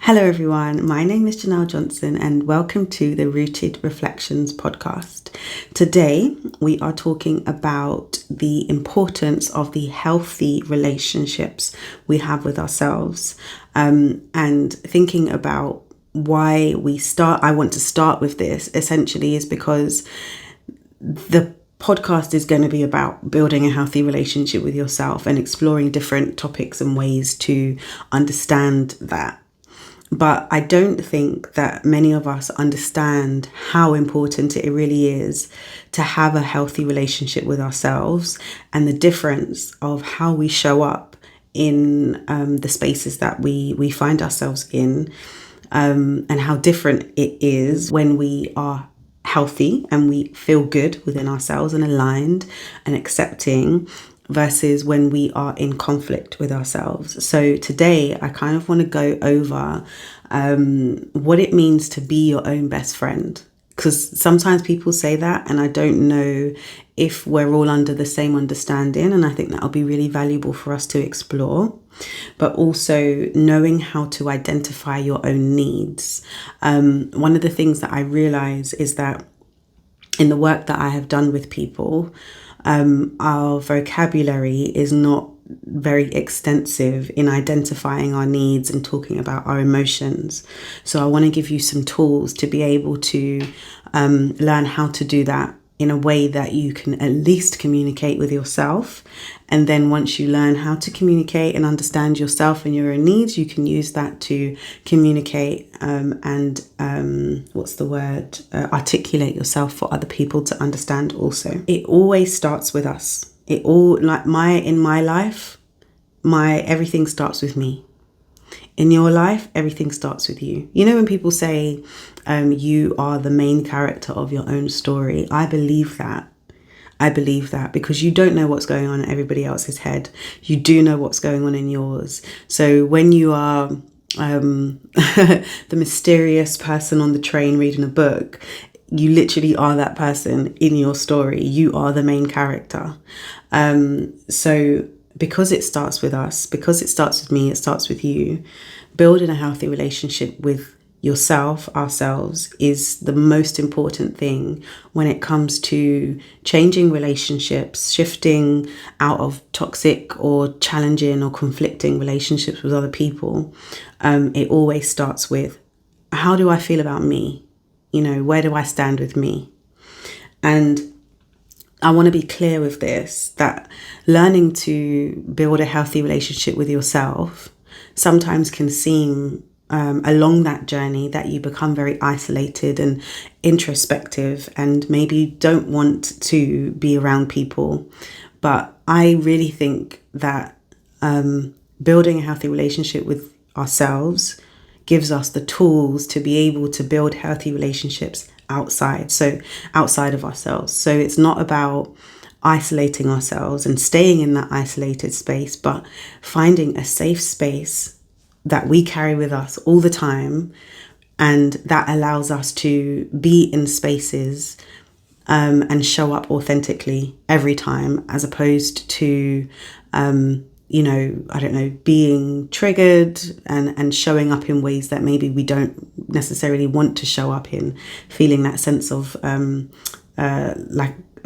Hello, everyone. My name is Janelle Johnson, and welcome to the Rooted Reflections podcast. Today, we are talking about the importance of the healthy relationships we have with ourselves, and thinking about why I want to start with this essentially is because the podcast is going to be about building a healthy relationship with yourself and exploring different topics and ways to understand that. But I don't think that many of us understand how important it really is to have a healthy relationship with ourselves and the difference of how we show up in the spaces that we find ourselves in, and how different it is when we are healthy and we feel good within ourselves and aligned and accepting versus when we are in conflict with ourselves. So today I kind of want to go over what it means to be your own best friend, because sometimes people say that and I don't know if we're all under the same understanding, and I think that'll be really valuable for us to explore. But also knowing how to identify your own needs. One of the things that I realize is that in the work that I have done with people, our vocabulary is not very extensive in identifying our needs and talking about our emotions. So I want to give you some tools to be able to learn how to do that in a way that you can at least communicate with yourself. And then once you learn how to communicate and understand yourself and your own needs, you can use that to communicate articulate yourself for other people to understand also. It always starts with us. In my life, everything starts with me. In your life, everything starts with you. You know, when people say you are the main character of your own story, I believe that. Because you don't know what's going on in everybody else's head. You do know what's going on in yours. So when you are the mysterious person on the train reading a book, you literally are that person in your story. You are the main character. So because it starts with us, because it starts with me, it starts with you, building a healthy relationship with yourself, ourselves, is the most important thing when it comes to changing relationships, shifting out of toxic or challenging or conflicting relationships with other people. It always starts with, how do I feel about me? You know, where do I stand with me? And I want to be clear with this, that learning to build a healthy relationship with yourself sometimes can seem along that journey that you become very isolated and introspective and maybe don't want to be around people. But I really think that building a healthy relationship with ourselves gives us the tools to be able to build healthy relationships outside of ourselves. So it's not about isolating ourselves and staying in that isolated space, but finding a safe space that we carry with us all the time, and that allows us to be in spaces and show up authentically every time, as opposed to being triggered and showing up in ways that maybe we don't necessarily want to show up in, feeling that sense of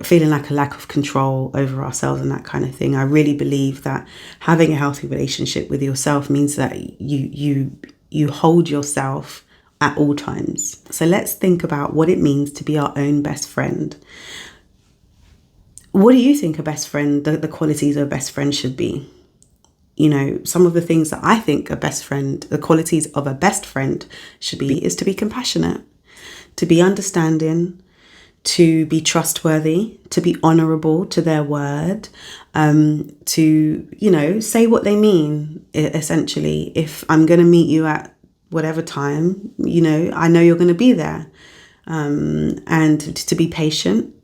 feeling like a lack of control over ourselves and that kind of thing. I really believe that having a healthy relationship with yourself means that you hold yourself at all times. So let's think about what it means to be our own best friend. What do you think the qualities of a best friend should be? You know, some of the things that I think the qualities of a best friend should be, is to be compassionate, to be understanding, to be trustworthy, to be honorable to their word, to, say what they mean, essentially. If I'm going to meet you at whatever time, I know you're going to be there. And to be patient,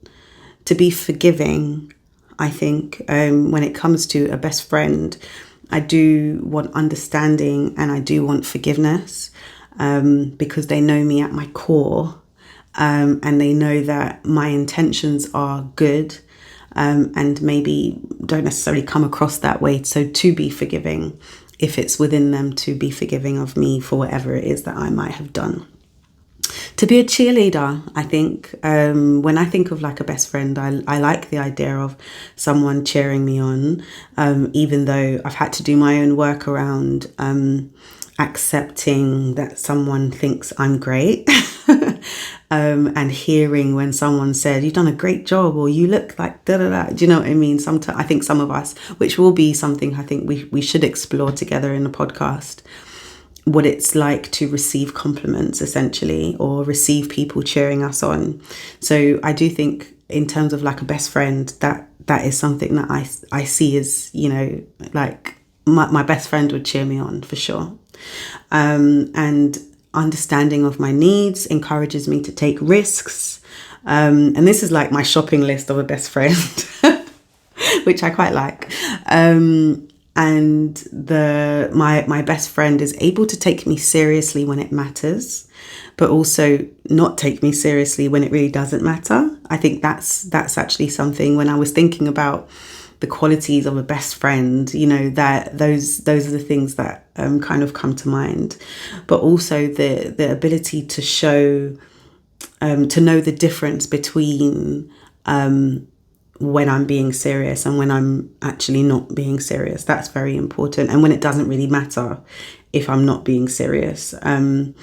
to be forgiving. I think when it comes to a best friend, I do want understanding and I do want forgiveness, because they know me at my core, and they know that my intentions are good, and maybe don't necessarily come across that way. So to be forgiving if it's within them to be forgiving of me for whatever it is that I might have done. To be a cheerleader, I think, when I think of like a best friend, I like the idea of someone cheering me on, even though I've had to do my own work around accepting that someone thinks I'm great. And hearing when someone said, you've done a great job, or you look like da da da. Do you know what I mean? Sometimes I think some of us, which will be something I think we should explore together in the podcast, what it's like to receive compliments essentially, or receive people cheering us on. So I do think in terms of like a best friend, that is something that I see as, you know, like my best friend would cheer me on for sure. And understanding of my needs encourages me to take risks. And this is like my shopping list of a best friend, which I quite like. And my best friend is able to take me seriously when it matters, but also not take me seriously when it really doesn't matter. I think that's actually something, when I was thinking about the qualities of a best friend, you know, that those are the things that kind of come to mind. But also the ability to show, to know the difference between when I'm being serious and when I'm actually not being serious. That's very important. And when it doesn't really matter if I'm not being serious. And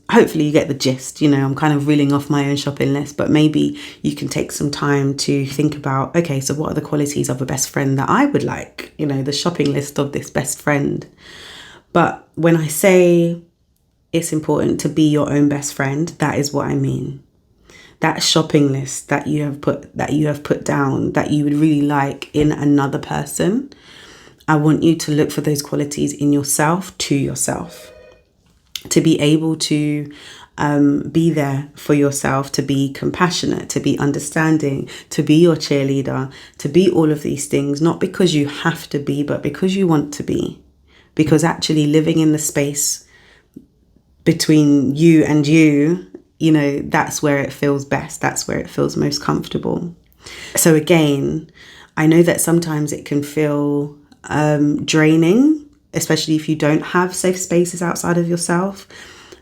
hopefully you get the gist. You know, I'm kind of reeling off my own shopping list, but maybe you can take some time to think about, okay, so what are the qualities of a best friend that I would like? You know, the shopping list of this best friend. But when I say it's important to be your own best friend, that is what I mean. That shopping list that you have put down that you would really like in another person, I want you to look for those qualities in yourself, to yourself, to be able to be there for yourself, to be compassionate, to be understanding, to be your cheerleader, to be all of these things, not because you have to be, but because you want to be. Because actually living in the space between you and you, you know, that's where it feels best. That's where it feels most comfortable. So again, I know that sometimes it can feel draining, especially if you don't have safe spaces outside of yourself.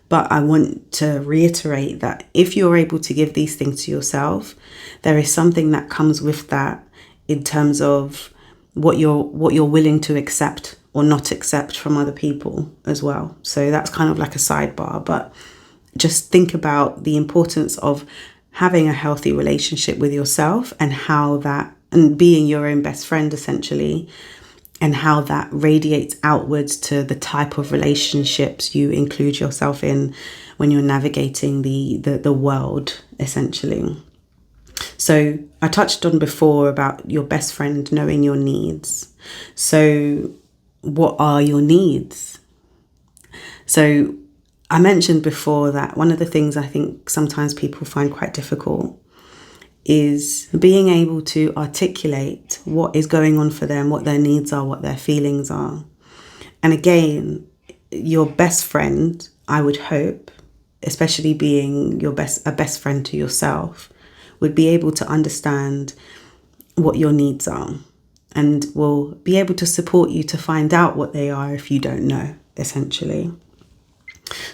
But I want to reiterate that if you're able to give these things to yourself, there is something that comes with that in terms of what you're willing to accept or not accept from other people as well. So that's kind of like a sidebar, but just think about the importance of having a healthy relationship with yourself, and how that, and being your own best friend essentially, and how that radiates outwards to the type of relationships you include yourself in when you're navigating the world essentially. So I touched on before about your best friend knowing your needs. So what are your needs? So I mentioned before that one of the things I think sometimes people find quite difficult is being able to articulate what is going on for them, what their needs are, what their feelings are. And again, your best friend, I would hope, especially being a best friend to yourself, would be able to understand what your needs are and will be able to support you to find out what they are if you don't know, essentially.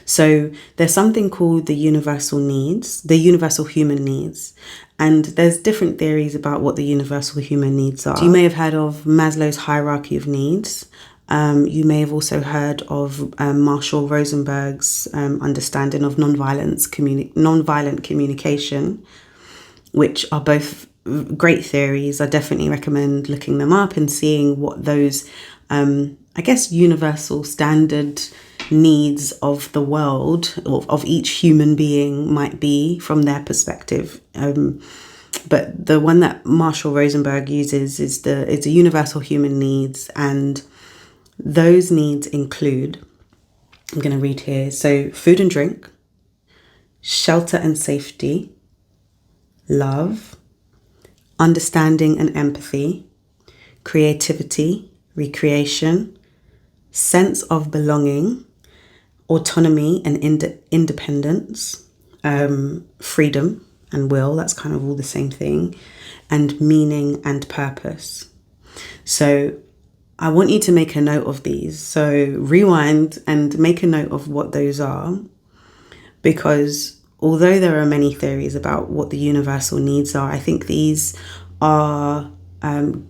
So there's something called the universal human needs. And there's different theories about what the universal human needs are. So you may have heard of Maslow's hierarchy of needs. You may have also heard of Marshall Rosenberg's understanding of nonviolent communication, which are both great theories. I definitely recommend looking them up and seeing what those, universal standard needs of the world, of each human being, might be from their perspective. But the one that Marshall Rosenberg uses is the universal human needs, and those needs include, I'm going to read here, so food and drink, shelter and safety, love, understanding and empathy, creativity, recreation, sense of belonging, autonomy and independence, freedom and will, that's kind of all the same thing, and meaning and purpose. So I want you to make a note of these. So rewind and make a note of what those are, because although there are many theories about what the universal needs are, I think these are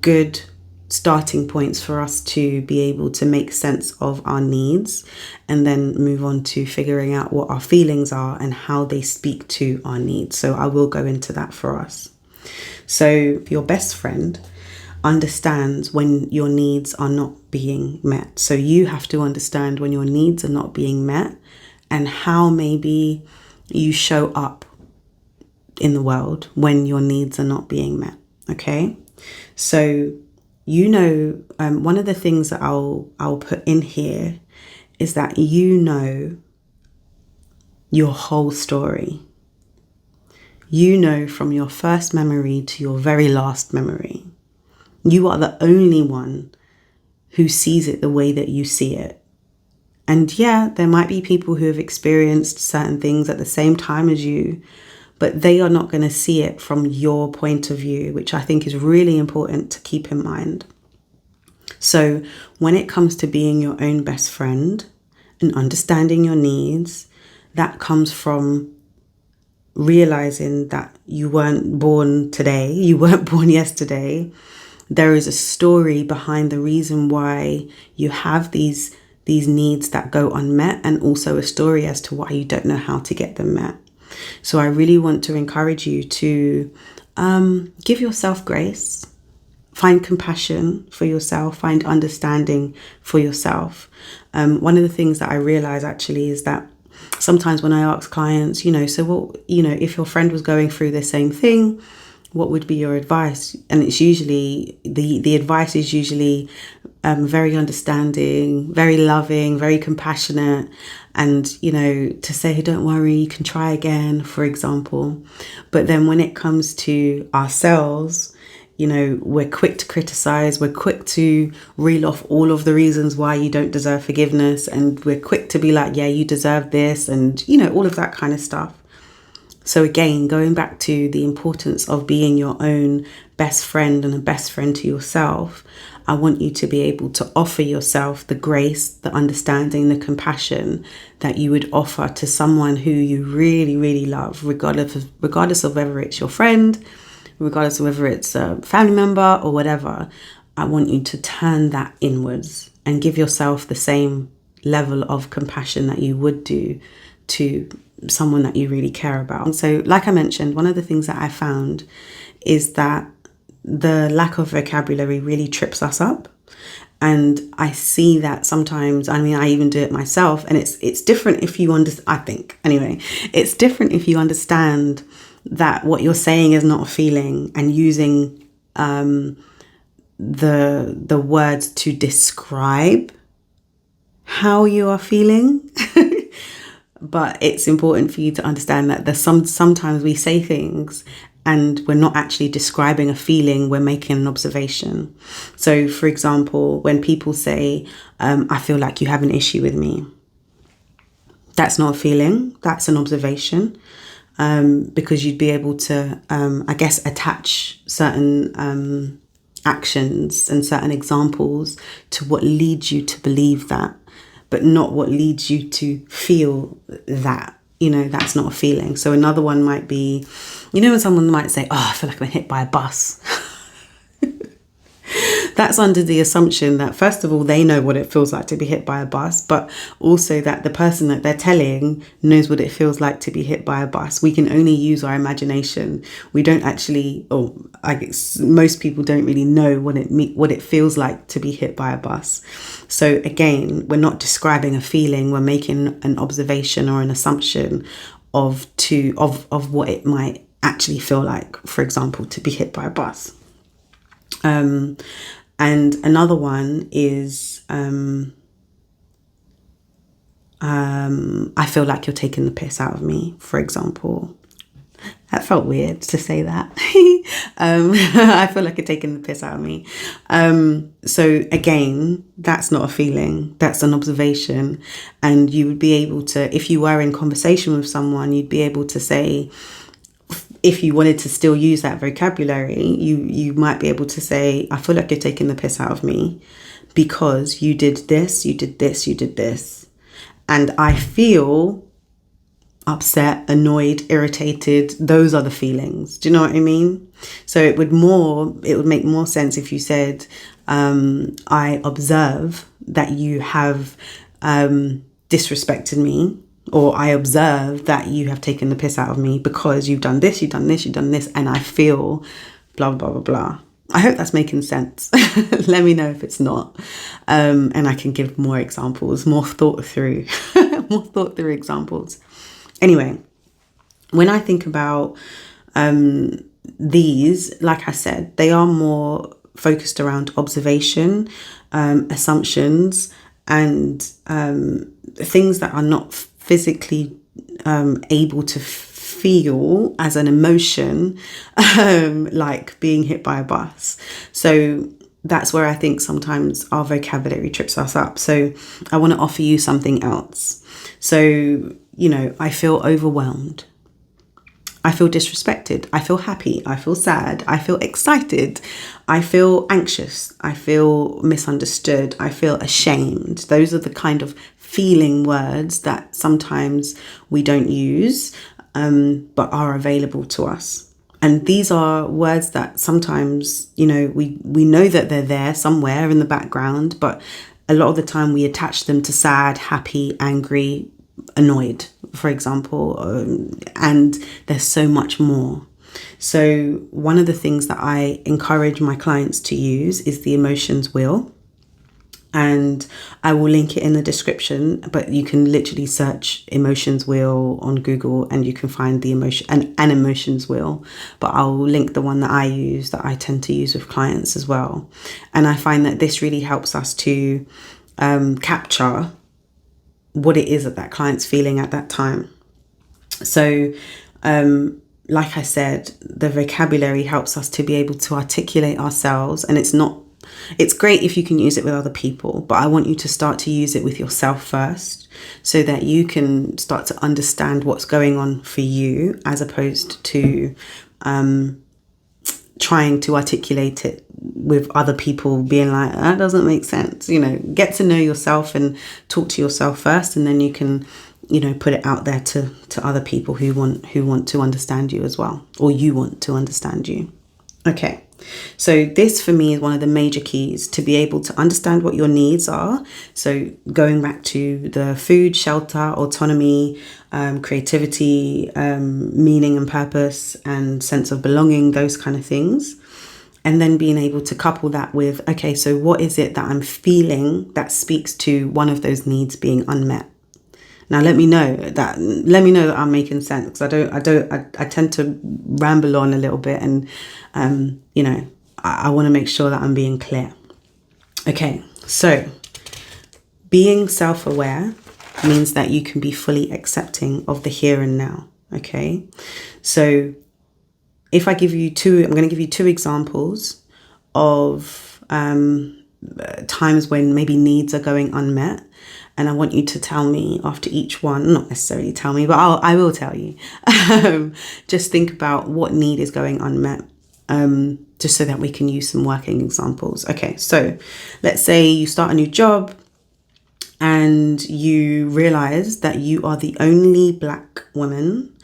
good starting points for us to be able to make sense of our needs and then move on to figuring out what our feelings are and how they speak to our needs. So I will go into that for us. So your best friend understands when your needs are not being met. So you have to understand when your needs are not being met and how maybe you show up in the world when your needs are not being met. Okay? So, one of the things that I'll put in here is that your whole story. From your first memory to your very last memory. You are the only one who sees it the way that you see it. And yeah, there might be people who have experienced certain things at the same time as you, but they are not going to see it from your point of view, which I think is really important to keep in mind. So when it comes to being your own best friend and understanding your needs, that comes from realizing that you weren't born today, you weren't born yesterday. There is a story behind the reason why you have these needs that go unmet, and also a story as to why you don't know how to get them met. So I really want to encourage you to give yourself grace, find compassion for yourself, find understanding for yourself. One of the things that I realize actually is that sometimes when I ask clients, if your friend was going through the same thing, what would be your advice? And it's usually, the advice is usually very understanding, very loving, very compassionate. And, to say, don't worry, you can try again, for example. But then when it comes to ourselves, we're quick to criticize. We're quick to reel off all of the reasons why you don't deserve forgiveness. And we're quick to be like, yeah, you deserve this. And, all of that kind of stuff. So again, going back to the importance of being your own best friend and a best friend to yourself, I want you to be able to offer yourself the grace, the understanding, the compassion that you would offer to someone who you really, really love, regardless of whether it's your friend, regardless of whether it's a family member or whatever. I want you to turn that inwards and give yourself the same level of compassion that you would do to someone that you really care about. And so, like I mentioned, one of the things that I found is that the lack of vocabulary really trips us up. And I see that sometimes, I even do it myself, and it's different if you it's different if you understand that what you're saying is not a feeling and using the words to describe how you are feeling. But it's important for you to understand that sometimes we say things and we're not actually describing a feeling, we're making an observation. So, for example, when people say, I feel like you have an issue with me, that's not a feeling, that's an observation. Because you'd be able to, attach certain actions and certain examples to what leads you to believe that, but not what leads you to feel that. That's not a feeling. So another one might be, when someone might say, oh, I feel like I've been hit by a bus. That's under the assumption that, first of all, they know what it feels like to be hit by a bus, but also that the person that they're telling knows what it feels like to be hit by a bus. We can only use our imagination. We don't actually, I guess most people don't really know what it feels like to be hit by a bus. So again, we're not describing a feeling. We're making an observation or an assumption of what it might actually feel like, for example, to be hit by a bus. And another one is, I feel like you're taking the piss out of me, for example. That felt weird to say that. I feel like you're taking the piss out of me. So again, that's not a feeling, that's an observation. And you would be able to, if you were in conversation with someone, you'd be able to say, if you wanted to still use that vocabulary, you might be able to say, I feel like you're taking the piss out of me, because you did this, you did this, you did this. And I feel upset, annoyed, irritated. Those are the feelings. Do you know what I mean? So it would make more sense if you said, I observe that you have disrespected me, or I observe that you have taken the piss out of me because you've done this, you've done this, you've done this, and I feel blah, blah, blah, blah. I hope that's making sense. Let me know if it's not. And I can give more examples, more thought through examples. Anyway, when I think about these, like I said, they are more focused around observation, assumptions, and things that are not physically able to feel as an emotion, like being hit by a bus. So that's where I think sometimes our vocabulary trips us up. So I want to offer you something else. So, I feel overwhelmed. I feel disrespected. I feel happy. I feel sad. I feel excited. I feel anxious. I feel misunderstood. I feel ashamed. Those are the kind of feeling words that sometimes we don't use, but are available to us. And these are words that sometimes, we know that they're there somewhere in the background, but a lot of the time we attach them to sad, happy, angry, annoyed, for example, and there's so much more. So one of the things that I encourage my clients to use is the emotions wheel. And I will link it in the description, but you can literally search emotions wheel on Google and you can find the an emotions wheel. But I'll link the one that I use, that I tend to use with clients as well. And I find that this really helps us to capture what it is that client's feeling at that time. So, like I said, the vocabulary helps us to be able to articulate ourselves, and it's great if you can use it with other people, but I want you to start to use it with yourself first so that you can start to understand what's going on for you, as opposed to trying to articulate it with other people being like, that doesn't make sense. Get to know yourself and talk to yourself first, and then you can, put it out there to other people who want to understand you as well, or you want to understand you. Okay. So this for me is one of the major keys to be able to understand what your needs are. So going back to the food, shelter, autonomy, creativity, meaning and purpose, and sense of belonging, those kind of things. And then being able to couple that with, okay, so what is it that I'm feeling that speaks to one of those needs being unmet? Now, let me know that I'm making sense, because I tend to ramble on a little bit, and, I want to make sure that I'm being clear. Okay, so being self-aware means that you can be fully accepting of the here and now. Okay, so if I give you I'm going to give you two examples of times when maybe needs are going unmet. And I want you to tell me after each one, not necessarily tell me, but I will tell you. Just think about what need is going unmet, just so that we can use some working examples. Okay, so let's say you start a new job and you realize that you are the only Black woman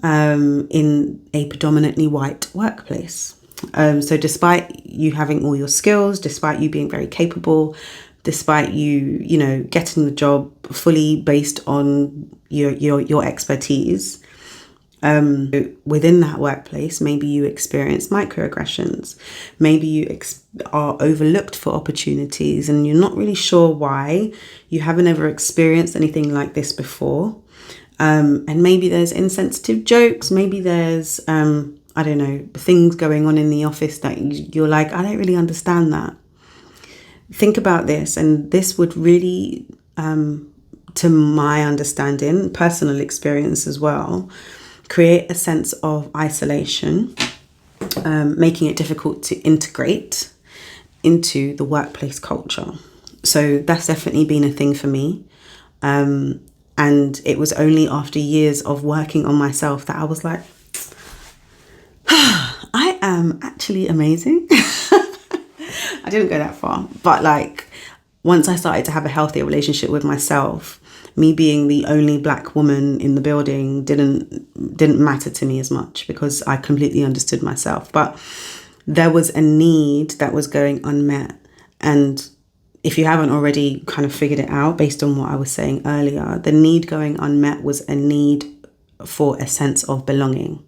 in a predominantly white workplace. So despite you having all your skills, despite you being very capable, despite you getting the job fully based on your expertise, within that workplace, maybe you experience microaggressions. Maybe you are overlooked for opportunities and you're not really sure why. You haven't ever experienced anything like this before. And maybe there's insensitive jokes. Maybe there's, things going on in the office that you're like, I don't really understand that. Think about this, and this would really, to my understanding, personal experience as well, create a sense of isolation, making it difficult to integrate into the workplace culture. So that's definitely been a thing for me. And it was only after years of working on myself that I was like, I am actually amazing. I didn't go that far, but once I started to have a healthier relationship with myself, me being the only black woman in the building didn't matter to me as much, because I completely understood myself. But there was a need that was going unmet. And if you haven't already kind of figured it out based on what I was saying earlier, the need going unmet was a need for a sense of belonging.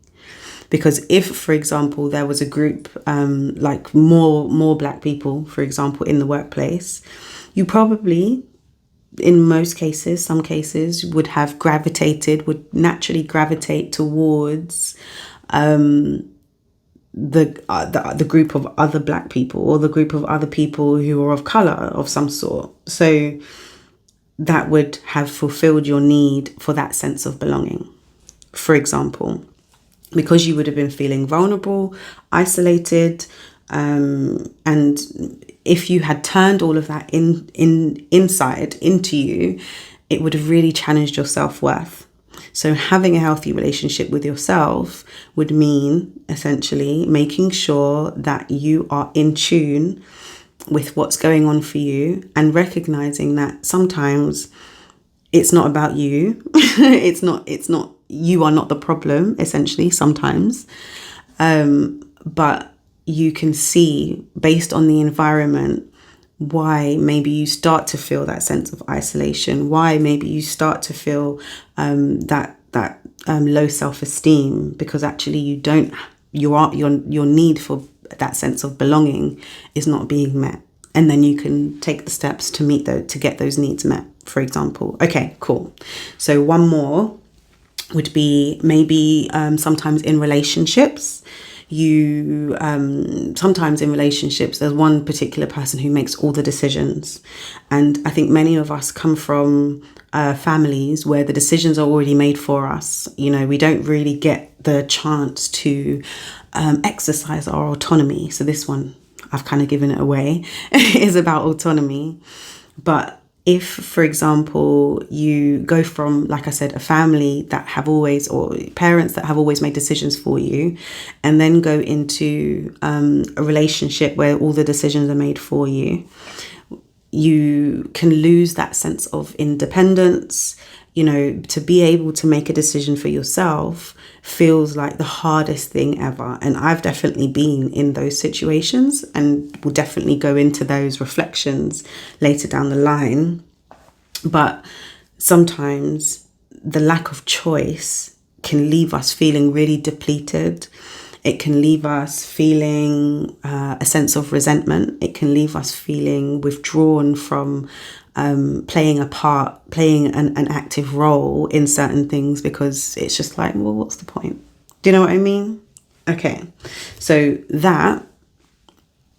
Because if, for example, there was a group like more black people, for example, in the workplace, you probably, in most cases, some cases, would naturally gravitate towards the group of other black people, or the group of other people who are of color of some sort. So that would have fulfilled your need for that sense of belonging. For example, because you would have been feeling vulnerable, isolated, and if you had turned all of that inside into you, it would have really challenged your self-worth. So having a healthy relationship with yourself would mean essentially making sure that you are in tune with what's going on for you, and recognizing that sometimes it's not about you. it's not you are not the problem, essentially, sometimes. But you can see, based on the environment, why maybe you start to feel that sense of isolation, why maybe you start to feel that low self-esteem, because actually your need for that sense of belonging is not being met. And then you can take the steps to get those needs met, for example. Okay, cool. So one more would be maybe sometimes in relationships, there's one particular person who makes all the decisions. And I think many of us come from families where the decisions are already made for us. We don't really get the chance to exercise our autonomy. So this one, I've kind of given it away, is about autonomy. But if, for example, you go from, like I said, a family that have always, or parents that have always made decisions for you, and then go into a relationship where all the decisions are made for you, you can lose that sense of independence. To be able to make a decision for yourself feels like the hardest thing ever. And I've definitely been in those situations, and will definitely go into those reflections later down the line. But sometimes the lack of choice can leave us feeling really depleted. It can leave us feeling a sense of resentment. It can leave us feeling withdrawn from playing an active role in certain things, because it's just like, well, what's the point? Do you know what I mean? Okay, so that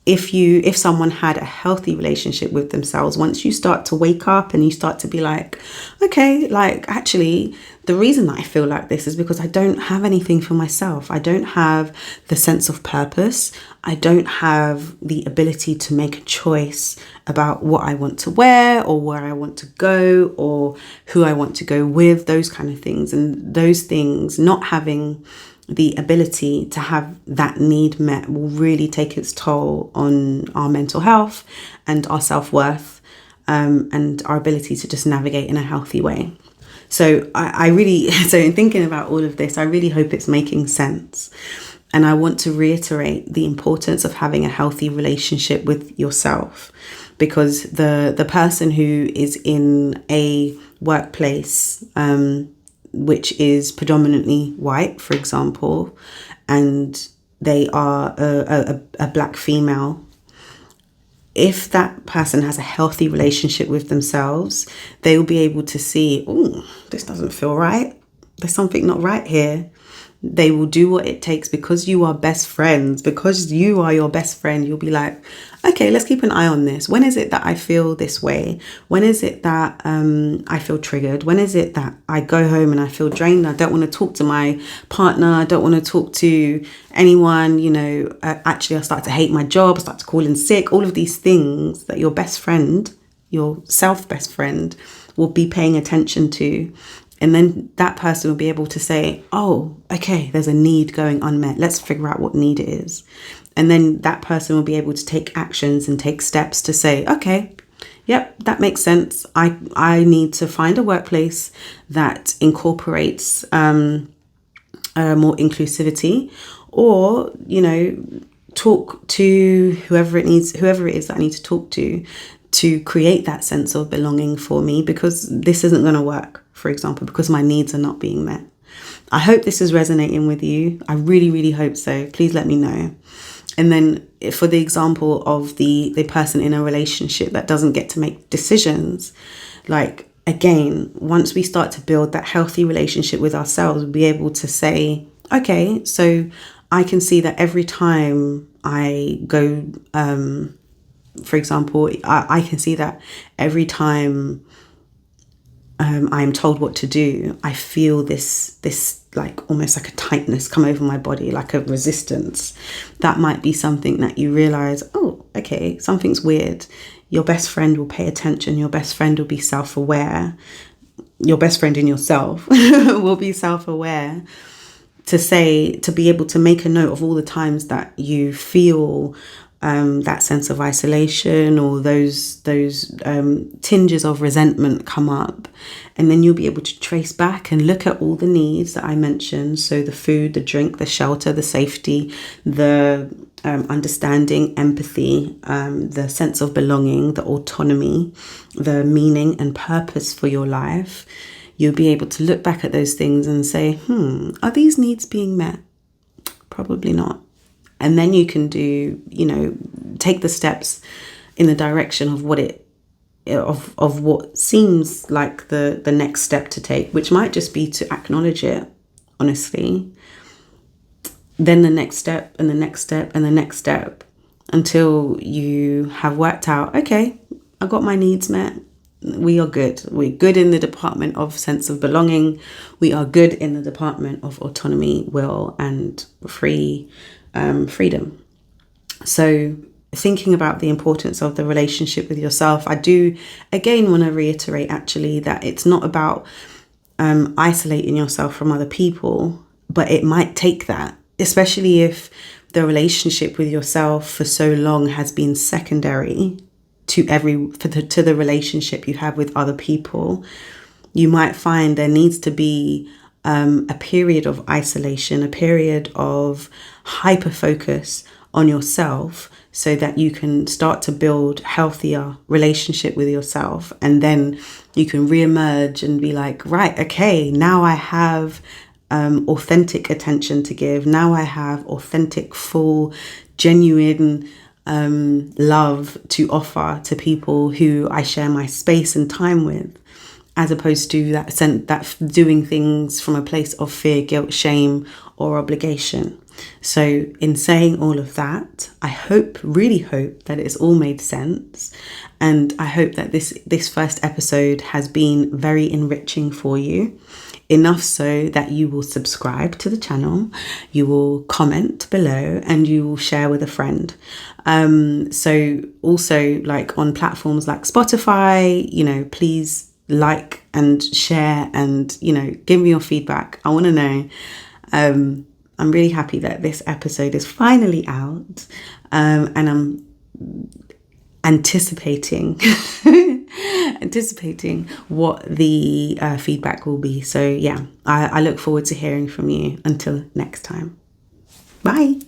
if someone had a healthy relationship with themselves, once you start to wake up and you start to be like, okay, like actually the reason that I feel like this is because I don't have anything for myself. I don't have the sense of purpose. I don't have the ability to make a choice about what I want to wear, or where I want to go, or who I want to go with, those kind of things. And those things, not having the ability to have that need met, will really take its toll on our mental health and our self-worth, and our ability to just navigate in a healthy way. So so in thinking about all of this, I really hope it's making sense. And I want to reiterate the importance of having a healthy relationship with yourself, because the person who is in a workplace, which is predominantly white, for example, and they are a black female, if that person has a healthy relationship with themselves, they will be able to see, oh, this doesn't feel right. There's something not right here. They will do what it takes, because you are best friends, because you are your best friend. You'll be like, okay, let's keep an eye on this. When is it that I feel this way? When is it that I feel triggered? When is it that I go home and I feel drained? I don't want to talk to my partner. I don't want to talk to anyone. Actually, I start to hate my job. I start to call in sick. All of these things that your best friend, your self-best friend, will be paying attention to. And then that person will be able to say, oh, okay, there's a need going unmet. Let's figure out what need it is. And then that person will be able to take actions and take steps to say, okay, yep, that makes sense. I need to find a workplace that incorporates more inclusivity, or, you know, talk to whoever it is that I need to talk to create that sense of belonging for me, because this isn't going to work, for example, because my needs are not being met. I hope this is resonating with you. I really, really hope so. Please let me know. And then for the example of the person in a relationship that doesn't get to make decisions, like, again, once we start to build that healthy relationship with ourselves, we'll be able to say, okay, so I can see that every time I go, for example, I can see that every time I'm told what to do, I feel this like almost like a tightness come over my body, like a resistance. That might be something that you realize, oh, okay, something's weird. Your best friend will pay attention. Your best friend will be self-aware. Your best friend in yourself will be self-aware to be able to make a note of all the times that you feel that sense of isolation, or those tinges of resentment come up. And then you'll be able to trace back and look at all the needs that I mentioned. So the food, the drink, the shelter, the safety, the understanding, empathy, the sense of belonging, the autonomy, the meaning and purpose for your life. You'll be able to look back at those things and say, are these needs being met? Probably not. And then you can do, you know, take the steps in the direction of what seems like the next step to take, which might just be to acknowledge it, honestly. Then the next step and the next step and the next step, until you have worked out, okay, I got my needs met. We are good. We're good in the department of sense of belonging. We are good in the department of autonomy, will, and freedom. So thinking about the importance of the relationship with yourself, I do again want to reiterate actually that it's not about isolating yourself from other people, but it might take that, especially if the relationship with yourself for so long has been secondary to the relationship you have with other people. You might find there needs to be a period of isolation, a period of hyper focus on yourself, so that you can start to build healthier relationship with yourself. And then you can reemerge and be like, right, okay, now I have authentic attention to give. Now I have authentic, full, genuine love to offer to people who I share my space and time with, as opposed to that doing things from a place of fear, guilt, shame, or obligation. So in saying all of that, I really hope that it's all made sense. And I hope that this first episode has been very enriching for you. Enough so that you will subscribe to the channel, you will comment below, and you will share with a friend. So also, like on platforms like Spotify, you know, please like and share and, you know, give me your feedback. I want to know. I'm really happy that this episode is finally out, and I'm anticipating what the feedback will be. So yeah, I look forward to hearing from you. Until next time. Bye.